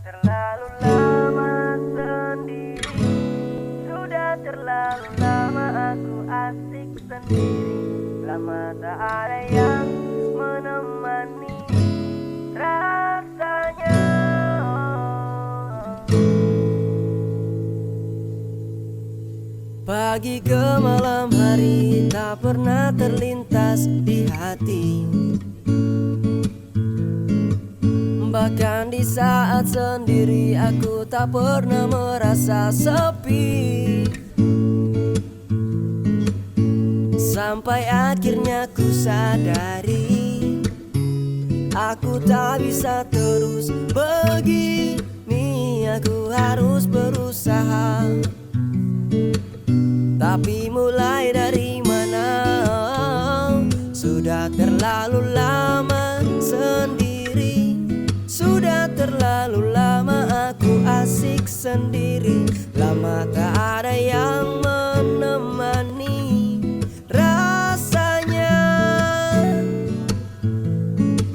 terlalu lama sendiri. Sudah terlalu lama aku asik sendiri. Lama tak ada yang menemani rasanya. Pagi ke malam hari tak pernah terlintas di hati. Bahkan di saat sendiri aku tak pernah merasa sepi. Sampai akhirnya ku sadari, aku tak bisa terus begini. Aku harus berusaha. Tapi mulai dari mana? Sudah terlalu lama sendiri. Sudah terlalu lama aku asik sendiri. Lama tak ada yang menemani rasanya.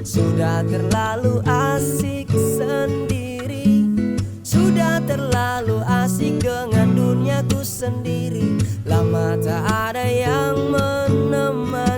Sudah terlalu asik sendiri. Sudah terlalu asik dengan duniaku sendiri. Lama tak ada yang menemani.